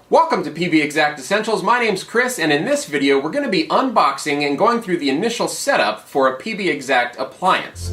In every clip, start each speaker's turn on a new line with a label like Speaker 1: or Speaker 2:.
Speaker 1: Welcome to PBExact Essentials. My name's Chris, and in this video we're going to be unboxing and going through the initial setup for a PBExact appliance.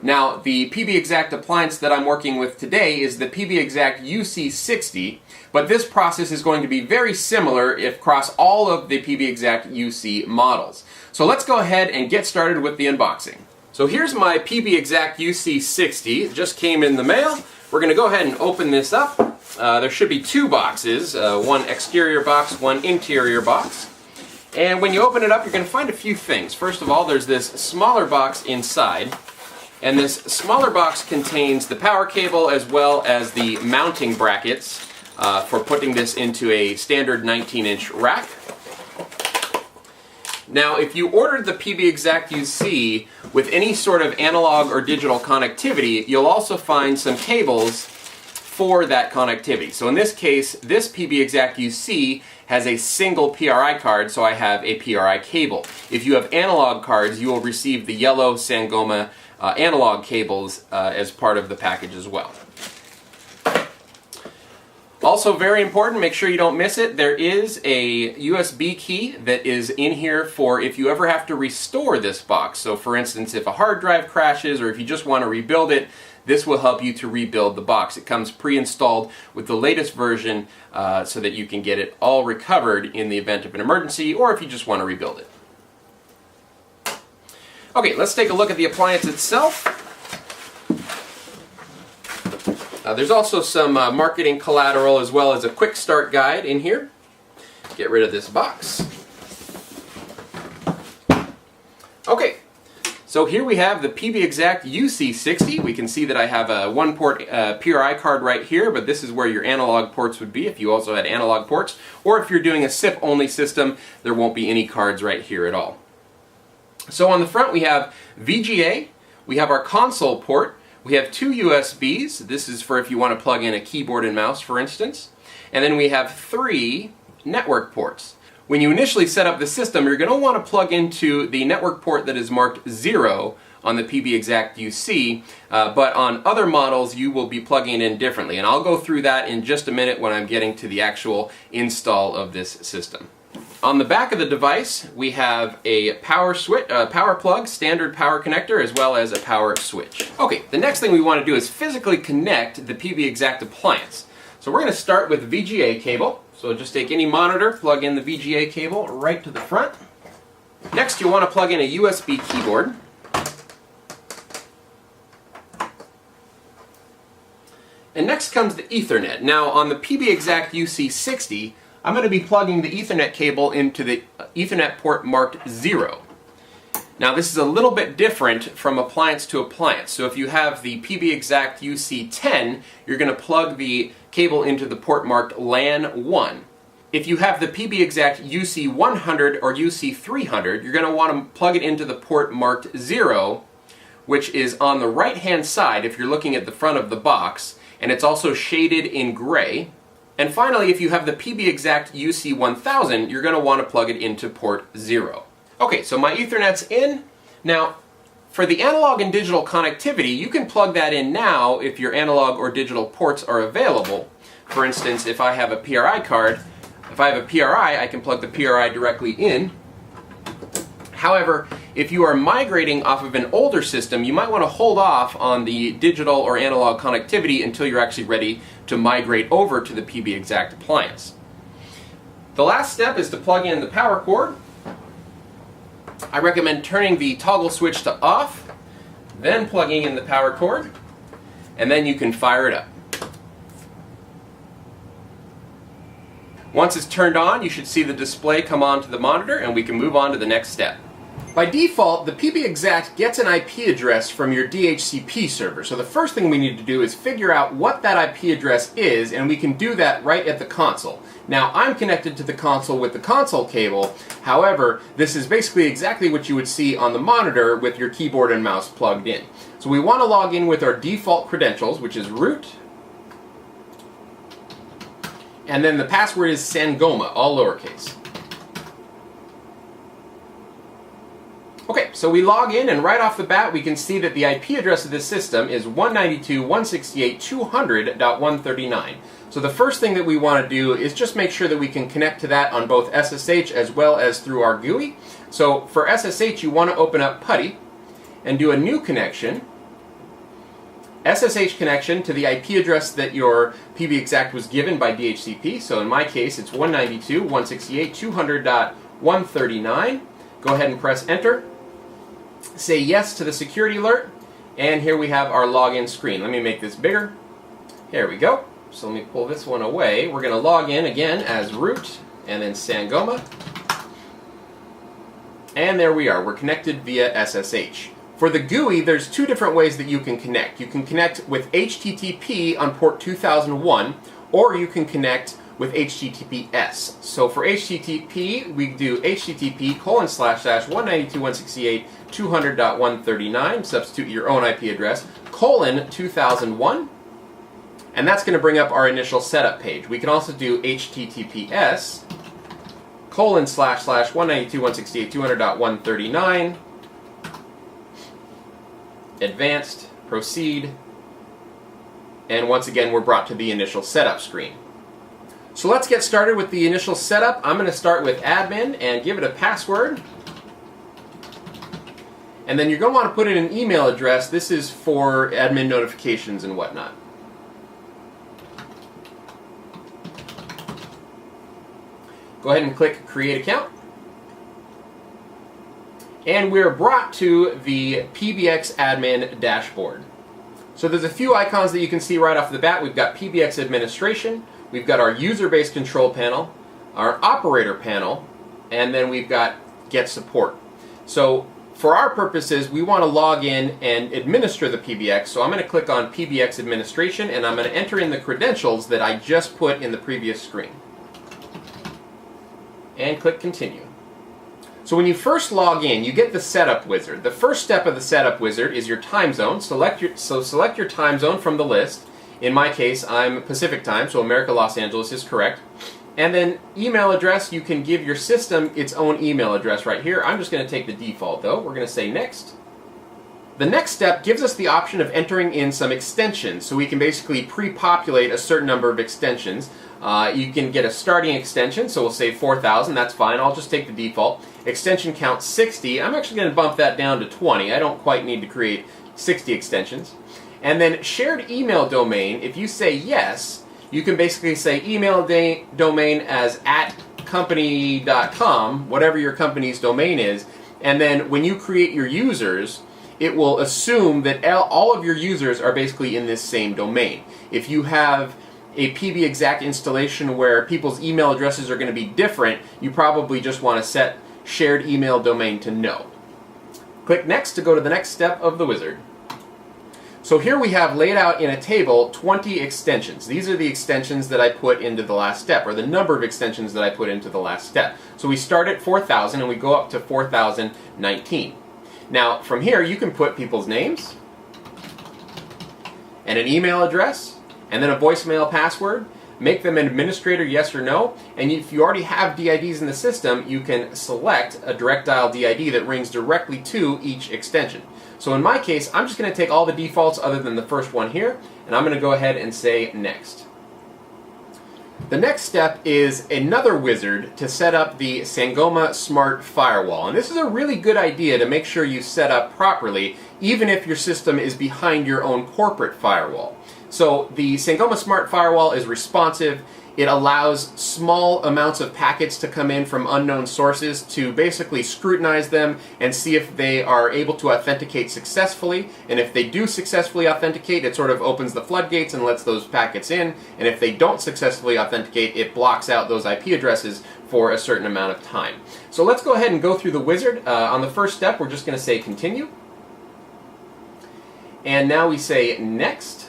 Speaker 1: Now, the PBExact appliance that I'm working with today is the PBExact UC60, but this process is going to be very similar across all of the PBExact UC models. So let's go ahead and get started with the unboxing. So here's my PBExact UC60. It just came in the mail. We're going to go ahead and open this up. There should be two boxes, one exterior box, one interior box. And when you open it up, you're going to find a few things. First of all, there's this smaller box inside. And this smaller box contains the power cable as well as the mounting brackets for putting this into a standard 19-inch rack. Now, if you ordered the PBExact UC with any sort of analog or digital connectivity, you'll also find some cables for that connectivity. So in this case, this PBExact UC has a single PRI card, so I have a PRI cable. If you have analog cards, you will receive the yellow sangoma analog cables as part of the package as well. Also very important, make sure you don't miss it, there is a USB key that is in here for if you ever have to restore this box. So for instance, if a hard drive crashes or if you just want to rebuild it, this will help you to rebuild the box. It comes pre-installed with the latest version so that you can get it all recovered in the event of an emergency or if you just want to rebuild it. Okay, let's take a look at the appliance itself. There's also some marketing collateral as well as a quick start guide in here. Get rid of this box. Okay, so here we have the PBExact UC60. We can see that I have a one-port PRI card right here, but this is where your analog ports would be if you also had analog ports. Or if you're doing a SIP-only system, there won't be any cards right here at all. So on the front we have VGA, we have our console port, we have two USBs, this is for if you want to plug in a keyboard and mouse for instance, and then we have three network ports. When you initially set up the system, you're going to want to plug into the network port that is marked 0 on the PBExact UC, but on other models you will be plugging in differently, and I'll go through that in just a minute when I'm getting to the actual install of this system. On the back of the device, we have a power switch, power plug, standard power connector, as well as a power switch. Okay, the next thing we want to do is physically connect the PBExact appliance. So we're going to start with the VGA cable. So just take any monitor, plug in the VGA cable right to the front. Next, you'll want to plug in a USB keyboard. And next comes the Ethernet. Now, on the PBExact UC60, I'm going to be plugging the Ethernet cable into the Ethernet port marked 0. Now this is a little bit different from appliance to appliance. So if you have the PBExact UC10, you're going to plug the cable into the port marked LAN 1. If you have the PBExact UC100 or UC300, you're going to want to plug it into the port marked 0, which is on the right-hand side if you're looking at the front of the box, and it's also shaded in gray. And finally, if you have the PBExact UC1000, you're going to want to plug it into port 0. Okay, so my Ethernet's in. Now, for the analog and digital connectivity, you can plug that in now if your analog or digital ports are available. For instance, if I have a PRI card, if I have a PRI, I can plug the PRI directly in. However, if you are migrating off of an older system, you might want to hold off on the digital or analog connectivity until you're actually ready to migrate over to the PBExact appliance. The last step is to plug in the power cord. I recommend turning the toggle switch to off, then plugging in the power cord, and then you can fire it up. Once it's turned on, you should see the display come onto the monitor and we can move on to the next step. By default, the PBExact gets an IP address from your DHCP server. So the first thing we need to do is figure out what that IP address is, and we can do that right at the console. Now, I'm connected to the console with the console cable. However, this is basically exactly what you would see on the monitor with your keyboard and mouse plugged in. So we want to log in with our default credentials, which is root, and then the password is sangoma, all lowercase. Okay, so we log in, and right off the bat we can see that the IP address of this system is 192.168.200.139. So the first thing that we want to do is just make sure that we can connect to that on both SSH as well as through our GUI. So for SSH, you want to open up PuTTY and do a new connection, SSH connection to the IP address that your PBExact was given by DHCP. So in my case, it's 192.168.200.139. Go ahead and press enter. Say yes to the security alert, and here we have our login screen. Let me make this bigger. Here we go. So let me pull this one away. We're going to log in again as root and then sangoma. And there we are. We're connected via SSH. For the GUI, there's two different ways that you can connect. You can connect with HTTP on port 2001, or you can connect with HTTPS. So for HTTP, we do http://192.168.200.139, substitute your own IP address, :2001, and that's going to bring up our initial setup page. We can also do HTTPS ://192.168.200.139, advanced, proceed, and once again we're brought to the initial setup screen. So let's get started with the initial setup. I'm going to start with admin and give it a password. And then you're going to want to put in an email address. This is for admin notifications and whatnot. Go ahead and click Create Account. And we're brought to the PBX admin dashboard. So there's a few icons that you can see right off the bat. We've got PBX administration, we've got our user-based control panel, our operator panel, and then we've got get support. So for our purposes, we want to log in and administer the PBX. So I'm going to click on PBX administration, and I'm going to enter in the credentials that I just put in the previous screen. And click continue. So when you first log in, you get the setup wizard. The first step of the setup wizard is your time zone. Select your time zone from the list. In my case, I'm Pacific time, so America, Los Angeles is correct. And then email address, you can give your system its own email address right here. I'm just going to take the default though. We're going to say next. The next step gives us the option of entering in some extensions, so we can basically pre-populate a certain number of extensions. You can get a starting extension, so we'll say 4,000, that's fine. I'll just take the default. Extension count 60. I'm actually going to bump that down to 20. I don't quite need to create 60 extensions. And then shared email domain, if you say yes, you can basically say email domain as @company.com, whatever your company's domain is, and then when you create your users, it will assume that all of your users are basically in this same domain. If you have a PBExact installation where people's email addresses are going to be different, you probably just want to set shared email domain to no. Click next to go to the next step of the wizard. So here we have laid out in a table 20 extensions. These are the extensions that I put into the last step, or the number of extensions that I put into the last step. So we start at 4,000 and we go up to 4,019. Now from here you can put people's names and an email address and then a voicemail password, make them an administrator, yes or no, and if you already have DIDs in the system, you can select a direct dial DID that rings directly to each extension. So in my case, I'm just going to take all the defaults other than the first one here, and I'm going to go ahead and say next. The next step is another wizard to set up the Sangoma Smart Firewall. And this is a really good idea to make sure you set up properly, even if your system is behind your own corporate firewall. So the Sangoma Smart Firewall is responsive. It allows small amounts of packets to come in from unknown sources to basically scrutinize them and see if they are able to authenticate successfully. And if they do successfully authenticate, it sort of opens the floodgates and lets those packets in. And if they don't successfully authenticate, it blocks out those IP addresses for a certain amount of time. So let's go ahead and go through the wizard. On the first step, we're just going to say continue. And now we say next.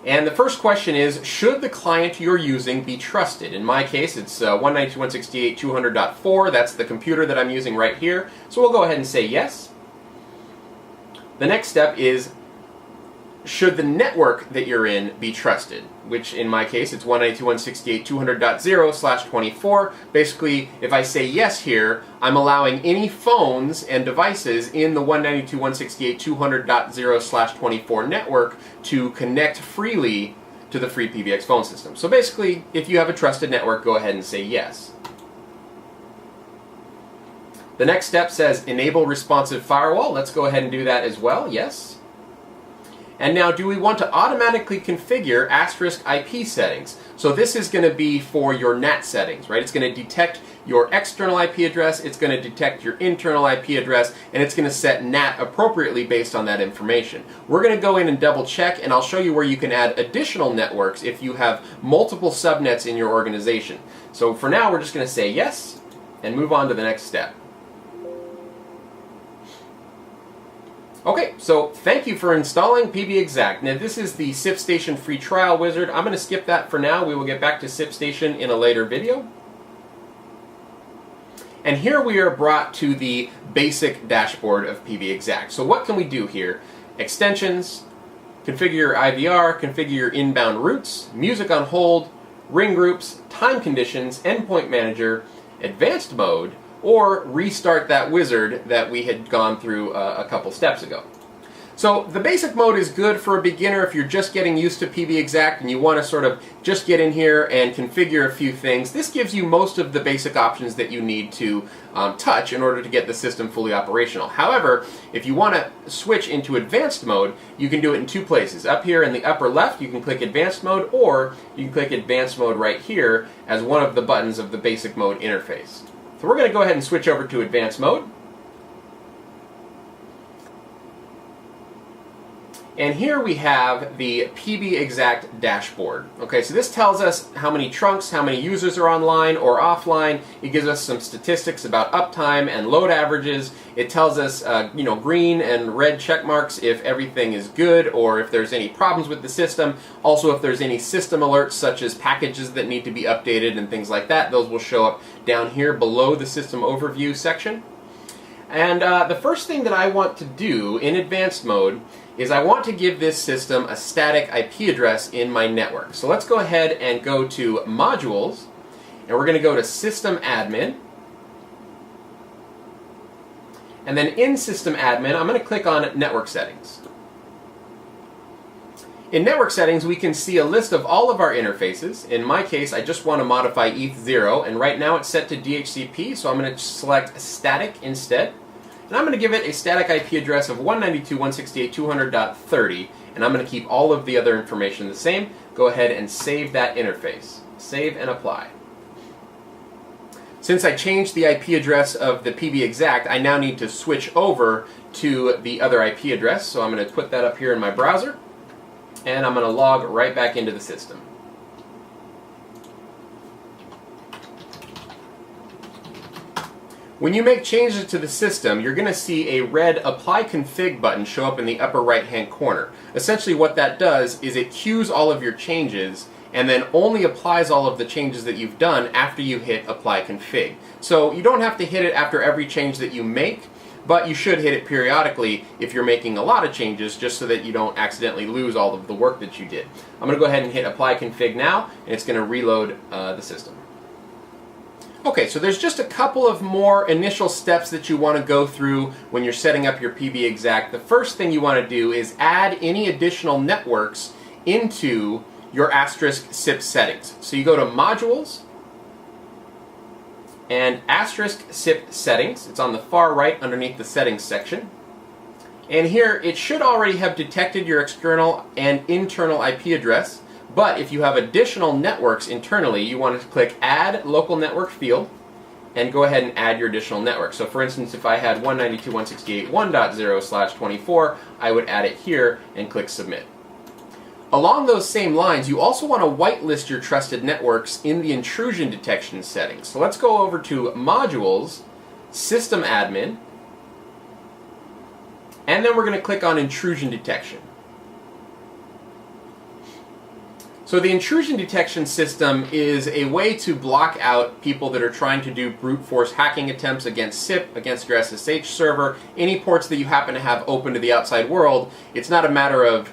Speaker 1: And the first question is, should the client you're using be trusted? In my case, it's 192.168.200.4. That's the computer that I'm using right here. So we'll go ahead and say yes. The next step is should the network that you're in be trusted, which in my case it's 192.168.200.0/24. Basically, if I say yes here, I'm allowing any phones and devices in the 192.168.200.0/24 network to connect freely to the free PBX phone system. So basically, if you have a trusted network, go ahead and say yes. The next step says enable responsive firewall. Let's go ahead and do that as well. Yes. And now, do we want to automatically configure *IP settings? So this is going to be for your NAT settings, right? It's going to detect your external IP address, it's going to detect your internal IP address, and it's going to set NAT appropriately based on that information. We're going to go in and double check, and I'll show you where you can add additional networks if you have multiple subnets in your organization. So for now, we're just going to say yes, and move on to the next step. Okay, so thank you for installing PBExact. Now this is the SipStation free trial wizard. I'm going to skip that for now. We will get back to SipStation in a later video. And here we are brought to the basic dashboard of PBExact. So what can we do here? Extensions, configure your IVR, configure your inbound routes, music on hold, ring groups, time conditions, endpoint manager, advanced mode, or restart that wizard that we had gone through a couple steps ago. So the basic mode is good for a beginner if you're just getting used to PBExact and you want to sort of just get in here and configure a few things. This gives you most of the basic options that you need to touch in order to get the system fully operational. However, if you want to switch into advanced mode, you can do it in two places. Up here in the upper left, you can click advanced mode, or you can click advanced mode right here as one of the buttons of the basic mode interface. So we're going to go ahead and switch over to advanced mode. And here we have the PBExact dashboard. Okay, so this tells us how many trunks, how many users are online or offline. It gives us some statistics about uptime and load averages. It tells us, green and red check marks if everything is good or if there's any problems with the system. Also, if there's any system alerts such as packages that need to be updated and things like that, those will show up down here below the system overview section. And the first thing that I want to do in advanced mode is I want to give this system a static IP address in my network. So let's go ahead and go to Modules, and we're going to go to System Admin. And then in System Admin, I'm going to click on Network Settings. In Network Settings, we can see a list of all of our interfaces. In my case, I just want to modify ETH0, and right now it's set to DHCP, so I'm going to select Static instead. And I'm going to give it a static IP address of 192.168.200.30, and I'm going to keep all of the other information the same. Go ahead and save that interface. Save and apply. Since I changed the IP address of the PBExact, I now need to switch over to the other IP address, so I'm going to put that up here in my browser, and I'm going to log right back into the system. When you make changes to the system, you're going to see a red Apply Config button show up in the upper right-hand corner. Essentially what that does is it queues all of your changes and then only applies all of the changes that you've done after you hit Apply Config. So you don't have to hit it after every change that you make, but you should hit it periodically if you're making a lot of changes, just so that you don't accidentally lose all of the work that you did. I'm going to go ahead and hit Apply Config now, and it's going to reload the system. Okay, so there's just a couple of more initial steps that you want to go through when you're setting up your PBExact. The first thing you want to do is add any additional networks into your *SIP settings. So you go to Modules and *SIP settings. It's on the far right underneath the settings section. And here it should already have detected your external and internal IP address. But if you have additional networks internally, you want to click Add Local Network field and go ahead and add your additional network. So for instance, if I had 192.168.1.0/24, I would add it here and click Submit. Along those same lines, you also want to whitelist your trusted networks in the intrusion detection settings. So let's go over to Modules, System Admin, and then we're going to click on Intrusion Detection. So the intrusion detection system is a way to block out people that are trying to do brute force hacking attempts against SIP, against your SSH server, any ports that you happen to have open to the outside world. It's not a matter of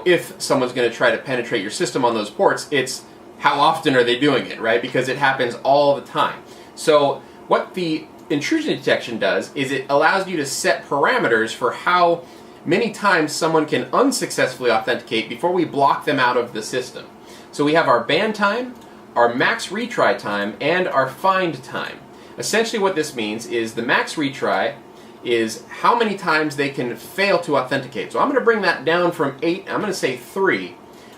Speaker 1: if someone's going to try to penetrate your system on those ports, it's how often are they doing it, right? Because it happens all the time. So what the intrusion detection does is it allows you to set parameters for how many times someone can unsuccessfully authenticate before we block them out of the system. So we have our ban time, our max retry time, and our find time. Essentially what this means is the max retry is how many times they can fail to authenticate. So I'm going to bring that down from 8, I'm going to say 3,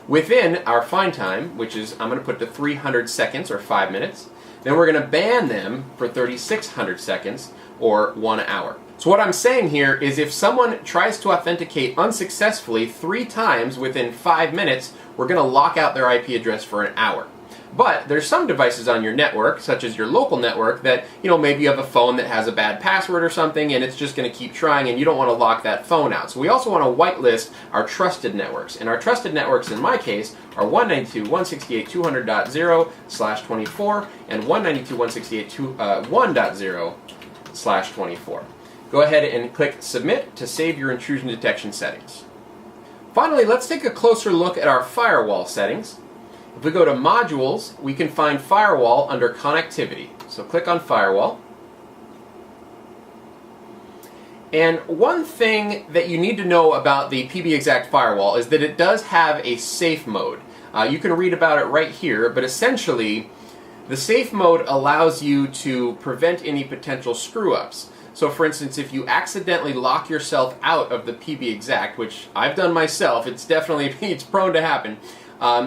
Speaker 1: within our find time, which is, I'm going to put to 300 seconds or 5 minutes. Then we're going to ban them for 3,600 seconds or 1 hour. So what I'm saying here is if someone tries to authenticate unsuccessfully 3 times within 5 minutes, we're going to lock out their IP address for an hour. But there's some devices on your network, such as your local network, that maybe you have a phone that has a bad password or something and it's just going to keep trying and you don't want to lock that phone out. So we also want to whitelist our trusted networks. And our trusted networks in my case are 192.168.200.0/24 and 192.168.1.0/24. Go ahead and click Submit to save your intrusion detection settings. Finally, let's take a closer look at our firewall settings. If we go to Modules, we can find Firewall under Connectivity. So click on Firewall. And one thing that you need to know about the PBExact firewall is that it does have a safe mode. You can read about it right here, but essentially the safe mode allows you to prevent any potential screw-ups. So for instance, if you accidentally lock yourself out of the PBExact, which I've done myself, it's prone to happen.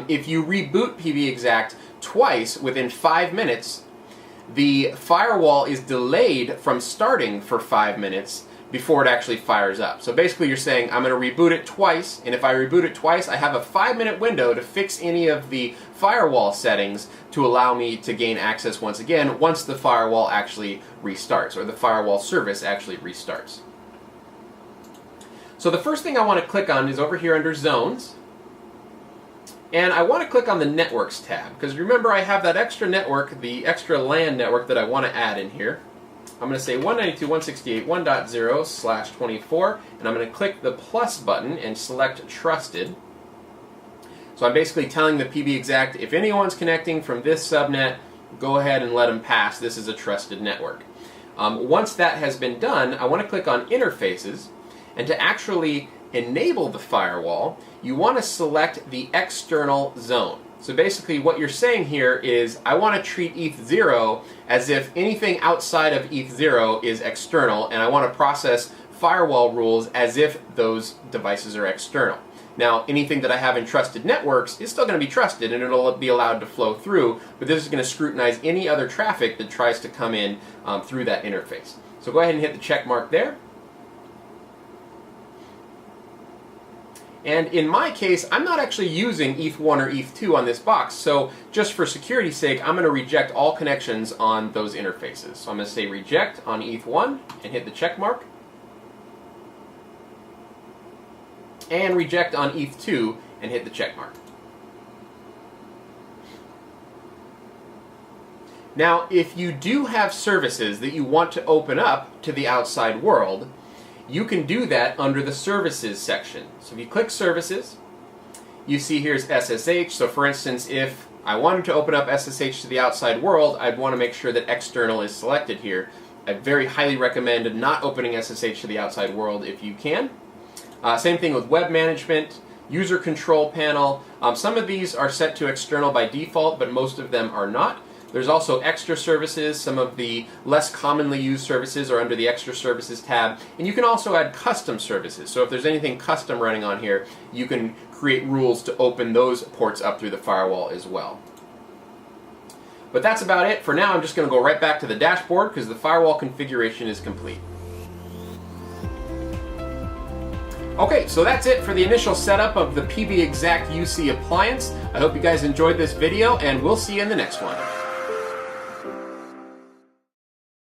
Speaker 1: If you reboot PBExact twice within 5 minutes, the firewall is delayed from starting for 5 minutes before it actually fires up. So basically you're saying, I'm going to reboot it twice, and if I reboot it twice, I have a 5-minute window to fix any of the firewall settings to allow me to gain access once again once the firewall actually restarts, or the firewall service actually restarts. So the first thing I want to click on is over here under Zones. And I want to click on the Networks tab, because remember I have that extra network, the extra LAN network that I want to add in here. I'm going to say 192.168.1.0/24, and I'm going to click the plus button and select Trusted. So I'm basically telling the PBExact, if anyone's connecting from this subnet, go ahead and let them pass. This is a trusted network. Once that has been done, I want to click on Interfaces, and to actually enable the firewall, you want to select the external zone. So basically what you're saying here is I want to treat ETH0 as if anything outside of ETH0 is external, and I want to process firewall rules as if those devices are external. Now, anything that I have in trusted networks is still going to be trusted and it'll be allowed to flow through, but this is going to scrutinize any other traffic that tries to come in through that interface. So go ahead and hit the check mark there. And in my case, I'm not actually using ETH1 or ETH2 on this box, so just for security's sake, I'm going to reject all connections on those interfaces. So I'm going to say reject on ETH1 and hit the check mark. And reject on ETH2 and hit the check mark. Now, if you do have services that you want to open up to the outside world, you can do that under the Services section. So if you click Services, you see here's SSH. So for instance, if I wanted to open up SSH to the outside world, I'd want to make sure that external is selected here. I very highly recommend not opening SSH to the outside world if you can. Same thing with web management, user control panel. Some of these are set to external by default, but most of them are not. There's also extra services. Some of the less commonly used services are under the extra services tab. And you can also add custom services. So if there's anything custom running on here, you can create rules to open those ports up through the firewall as well. But that's about it. For now, I'm just going to go right back to the dashboard because the firewall configuration is complete. Okay, so that's it for the initial setup of the PBExact UC appliance. I hope you guys enjoyed this video, and we'll see you in the next one.